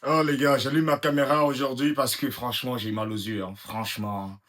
Oh les gars, j'allume ma caméra aujourd'hui parce que franchement, j'ai mal aux yeux, hein. Franchement.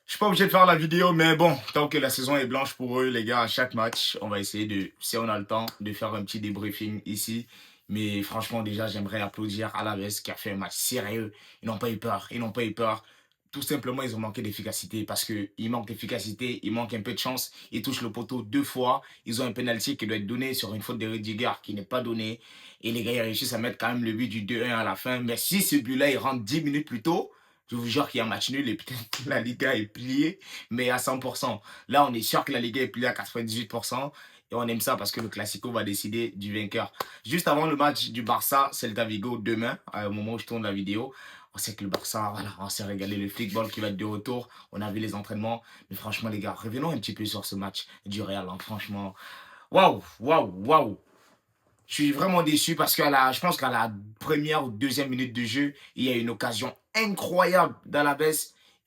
Je suis pas obligé de faire la vidéo, mais bon, tant que la saison est blanche pour eux, les gars, à chaque match, on va essayer de, si on a le temps, de faire un petit débriefing ici. Mais franchement, déjà, j'aimerais applaudir Alaves qui a fait un match sérieux. Ils n'ont pas eu peur. Ils n'ont pas eu peur. Tout simplement, ils ont manqué d'efficacité parce qu'il manque d'efficacité, il manque un peu de chance. Ils touchent le poteau 2 fois. Ils ont un penalty qui doit être donné sur une faute de Rudiger qui n'est pas donné. Et les gars, ils réussissent à mettre quand même le but du 2-1 à la fin. Mais si ce but-là, il rentre 10 minutes plus tôt, je vous jure qu'il y a un match nul et peut-être que la Liga est pliée, mais à 100%. Là, on est sûr que la Liga est pliée à 98%. Et on aime ça parce que le Classico va décider du vainqueur. Juste avant le match du Barça, Celta Vigo, demain, au moment où je tourne la vidéo, on sait que le Barça, voilà, on s'est régalé. Le football qui va être de retour. On a vu les entraînements. Mais franchement, les gars, revenons un petit peu sur ce match du Real, hein. Franchement, waouh, waouh, waouh. Je suis vraiment déçu parce que je pense qu'à la première ou deuxième minute de jeu, il y a une occasion incroyable d'Alaves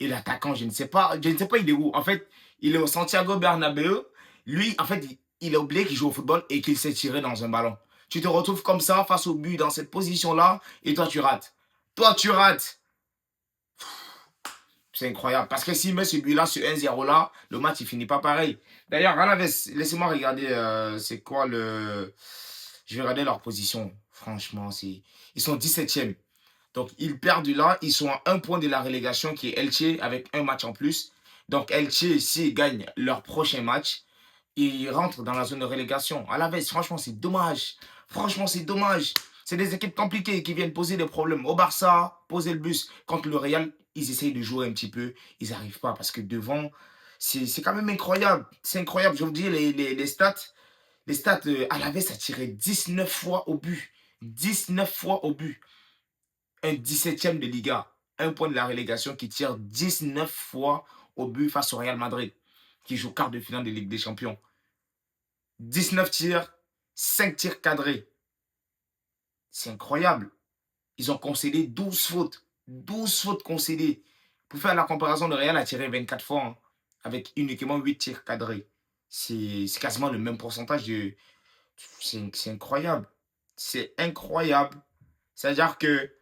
et l'attaquant, je ne sais pas il est où. En fait, il est au Santiago Bernabéu. Lui, en fait, il a oublié qu'il joue au football et qu'il s'est tiré dans un ballon. Tu te retrouves comme ça face au but dans cette position-là et toi tu rates. Toi tu rates. C'est incroyable. Parce que s'il met ce but-là sur 1-0 là, le match il finit pas pareil. D'ailleurs, Alaves, laissez-moi regarder c'est quoi le. Je vais regarder leur position. Franchement, ils sont 17e. Donc, ils perdent là. Ils sont à un point de la relégation qui est Elche avec un match en plus. Donc, Elche, s'ils gagnent leur prochain match, ils rentrent dans la zone de relégation. À la baisse, franchement, c'est dommage. Franchement, c'est dommage. C'est des équipes compliquées qui viennent poser des problèmes. Au Barça, poser le bus. Contre le Real, ils essayent de jouer un petit peu. Ils n'arrivent pas parce que devant, c'est quand même incroyable. C'est incroyable. Je vous dis, les stats. Les stats, Alaves a tiré 19 fois au but. 19 fois au but. Un 17e de Liga. Un point de la relégation qui tire 19 fois au but face au Real Madrid. Qui joue quart de finale de Ligue des Champions. 19 tirs, 5 tirs cadrés. C'est incroyable. Ils ont concédé 12 fautes. 12 fautes concédées. Pour faire la comparaison, le Real a tiré 24 fois, hein, avec uniquement 8 tirs cadrés. C'est quasiment le même pourcentage de. C'est incroyable. C'est incroyable. C'est-à-dire que.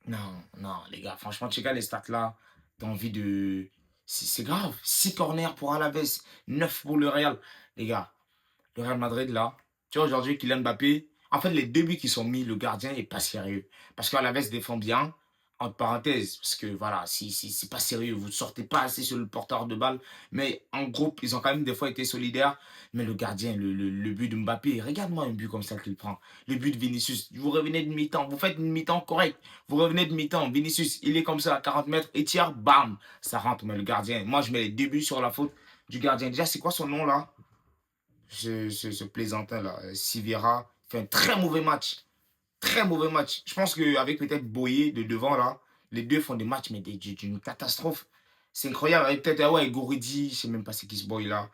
Non, non, les gars, franchement, tu regardes les stats là, t'as envie de. C'est grave. 6 corners pour Alaves, 9 pour le Real. Les gars, le Real Madrid, là, tu vois, aujourd'hui, Kylian Mbappé, en fait, les 2 buts qui sont mis, le gardien n'est pas sérieux. Parce qu'Alaves défend bien, entre parenthèses, parce que voilà, si c'est pas sérieux, vous ne sortez pas assez sur le porteur de balle. Mais en groupe, ils ont quand même des fois été solidaires. Mais le gardien, le but de Mbappé, regarde-moi un but comme ça qu'il prend. Le but de Vinicius, vous revenez de mi-temps, vous faites une mi-temps correcte. Vous revenez de mi-temps, Vinicius, il est comme ça à 40 mètres, et tire, bam, ça rentre. Mais le gardien, moi, je mets les 2 buts sur la faute du gardien. Déjà, c'est quoi son nom là? Ce plaisantin-là, Sivera, fait un très mauvais match. Très mauvais match. Je pense qu'avec peut-être Boyer de devant, là, les deux font des matchs, mais d'une catastrophe. C'est incroyable. Avec peut-être, ouais, Goridi, je sais même pas c'est qui ce boy-là.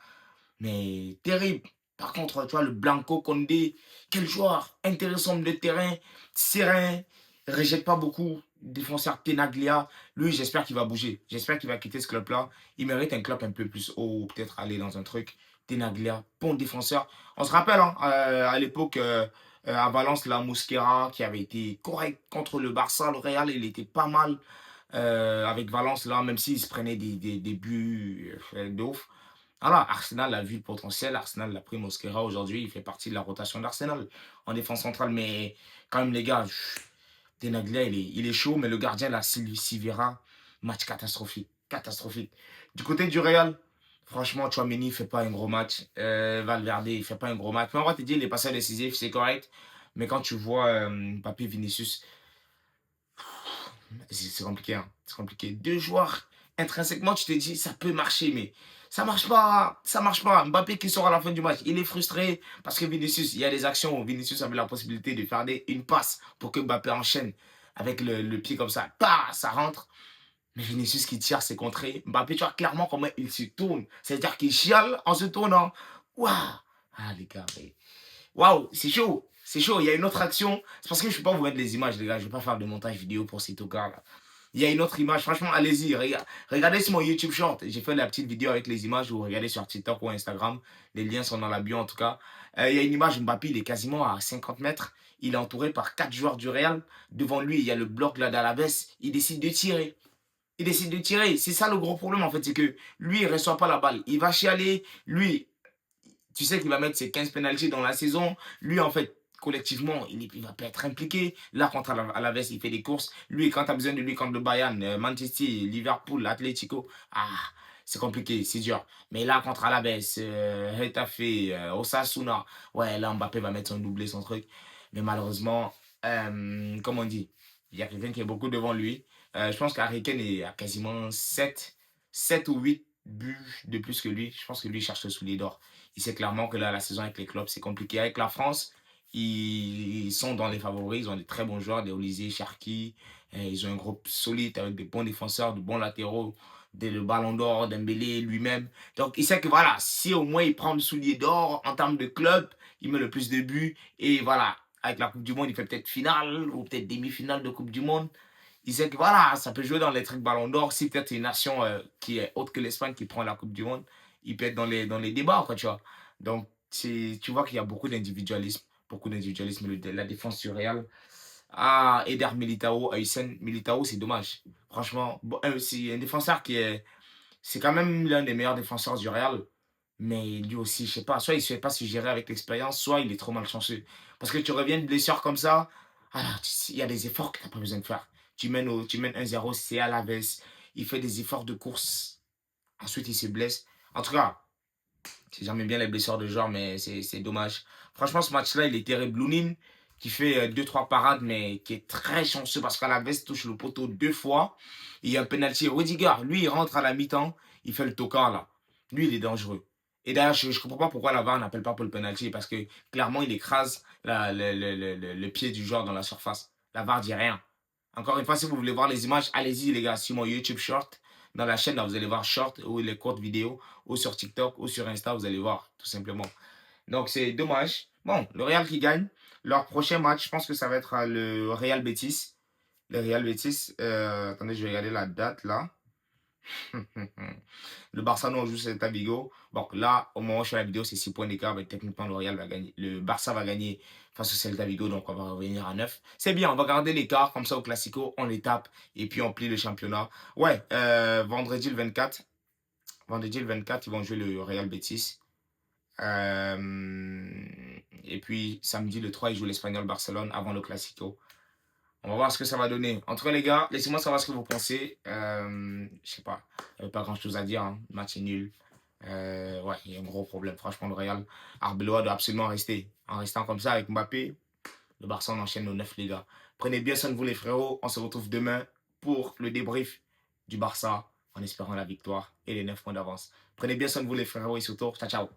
Mais terrible. Par contre, tu vois, le Blanco Condé, quel joueur intéressant de terrain, serein, rejette pas beaucoup. Défenseur Tenaglia, lui, j'espère qu'il va bouger. J'espère qu'il va quitter ce club-là. Il mérite un club un peu plus haut, peut-être aller dans un truc. Tenaglia, bon défenseur. On se rappelle, hein, à l'époque, à Valence, la Mosquera, qui avait été correct contre le Barça, le Real, il était pas mal avec Valence, là, même s'il se prenait des buts de ouf. Voilà, Arsenal a vu le potentiel. Arsenal l'a pris Mosquera aujourd'hui. Il fait partie de la rotation d'Arsenal en défense centrale. Mais quand même, les gars, Tenaglia, il est chaud. Mais le gardien, là, Sivera, match catastrophique. Catastrophique. Du côté du Real, franchement, Chouameni ne fait pas un gros match. Valverde, il ne fait pas un gros match. Mais on va te dire, il est passé décisif, c'est correct. Mais quand tu vois Mbappé, Vinicius, c'est compliqué, hein. C'est compliqué. Deux joueurs, intrinsèquement, tu te dis, ça peut marcher, mais ça marche pas. Ça marche pas. Mbappé qui sort à la fin du match, il est frustré parce que Vinicius, il y a des actions où Vinicius avait la possibilité de faire une passe pour que Mbappé enchaîne avec le pied comme ça. Bah, ça rentre. Mais Vinicius qui tire, c'est contré. Mbappé, tu vois clairement comment il se tourne. C'est-à-dire qu'il chiale en se tournant. Waouh! Ah, les gars, waouh, c'est chaud. C'est chaud. Il y a une autre action. C'est parce que je ne peux pas vous mettre les images, les gars. Je ne vais pas faire de montage vidéo pour ces tocards là. Il y a une autre image, franchement, allez-y, regardez sur mon YouTube Short. J'ai fait la petite vidéo avec les images, vous regardez sur TikTok ou Instagram. Les liens sont dans la bio en tout cas. Il y a une image, Mbappé, il est quasiment à 50 mètres. Il est entouré par 4 joueurs du Real. Devant lui, il y a le bloc là d'Alaves. Il décide de tirer. Il décide de tirer. C'est ça le gros problème en fait, c'est que lui, il ne reçoit pas la balle. Il va chialer. Lui, tu sais qu'il va mettre ses 15 pénaltys dans la saison. Lui, en fait, collectivement, il va pas être impliqué. Là, contre Alaves, il fait des courses. Lui, quand tu as besoin de lui contre le Bayern, Manchester, Liverpool, Atlético, c'est compliqué, c'est dur. Mais là, contre Alaves, Getafe, Osasuna, ouais, là, Mbappé va mettre son doublé, son truc. Mais malheureusement, comme on dit, il y a quelqu'un qui est beaucoup devant lui. Je pense qu'Harry Kane est à quasiment 7 ou 8 buts de plus que lui. Je pense que lui cherche le soulier d'or. Il sait clairement que là, la saison avec les clubs, c'est compliqué. Avec la France, ils sont dans les favoris. Ils ont des très bons joueurs, des Olysée, Cherki. Ils ont un groupe solide avec des bons défenseurs, de bons latéraux, le Ballon d'Or, Dembélé lui-même. Donc, il sait que voilà, si au moins il prend le soulier d'or en termes de club, il met le plus de buts. Et voilà, avec la Coupe du Monde, il fait peut-être finale ou peut-être demi-finale de Coupe du Monde. Il sait que voilà, ça peut jouer dans les trucs Ballon d'Or. Si peut-être une nation qui est autre que l'Espagne qui prend la Coupe du Monde, il peut être dans les débats, quoi, tu vois. Donc, tu vois qu'il y a beaucoup d'individualisme. Beaucoup d'individualisme. La défense du Real. Ah, Eder Militao, Hussein Militao, c'est dommage. Franchement, bon, c'est un défenseur qui est. C'est quand même l'un des meilleurs défenseurs du Real. Mais lui aussi, je sais pas. Soit il ne se fait pas suggérer avec l'expérience, soit il est trop malchanceux. Parce que tu reviens de blessure comme ça. Alors, il y a des efforts que tu n'as pas besoin de faire. Tu mènes 1-0, c'est à la baisse. Il fait des efforts de course. Ensuite, il se blesse. En tout cas, j'aime bien les blessures de joueurs, mais c'est dommage. Franchement, ce match-là, il est terrible. Lounine, qui fait 2-3 parades, mais qui est très chanceux parce qu'à la veste touche le poteau 2 fois. Il y a un penalty. Rudiger, lui, il rentre à la mi-temps. Il fait le tocard, là. Lui, il est dangereux. Et d'ailleurs, je ne comprends pas pourquoi la VAR n'appelle pas pour le penalty. Parce que clairement, il écrase le pied du joueur dans la surface. La VAR dit rien. Encore une fois, si vous voulez voir les images, allez-y, les gars, sur mon YouTube Short. Dans la chaîne, là, vous allez voir Short ou les courtes vidéos, ou sur TikTok, ou sur Insta, vous allez voir, tout simplement. Donc, c'est dommage. Bon, le Real qui gagne. Leur prochain match, je pense que ça va être le Real Betis. Le Real Betis, attendez, je vais regarder la date, là. Le Barça, nous, on joue Celta Vigo. Bon, là, au moment où je fais la vidéo, c'est 6 points d'écart. Mais techniquement, le Real va gagner. Le Barça va gagner face au Celta Vigo. Donc, on va revenir à 9. C'est bien, on va garder l'écart. Comme ça, au Classico, on les tape. Et puis, on plie le championnat. Ouais, vendredi le 24. Vendredi le 24, ils vont jouer le Real Betis. Et puis, samedi le 3, ils jouent l'Espagnol Barcelone avant le Classico. On va voir ce que ça va donner. En tout cas, les gars, laissez-moi savoir ce que vous pensez. Je sais pas. Il n'y avait pas grand-chose à dire. Hein. Le match est nul. Ouais, il y a un gros problème. Franchement, le Real, Arbeloa doit absolument rester. En restant comme ça avec Mbappé, le Barça, on enchaîne nos 9, les gars. Prenez bien soin de vous, les frérots. On se retrouve demain pour le débrief du Barça en espérant la victoire et les 9 points d'avance. Prenez bien soin de vous, les frérots, et surtout, ciao, ciao.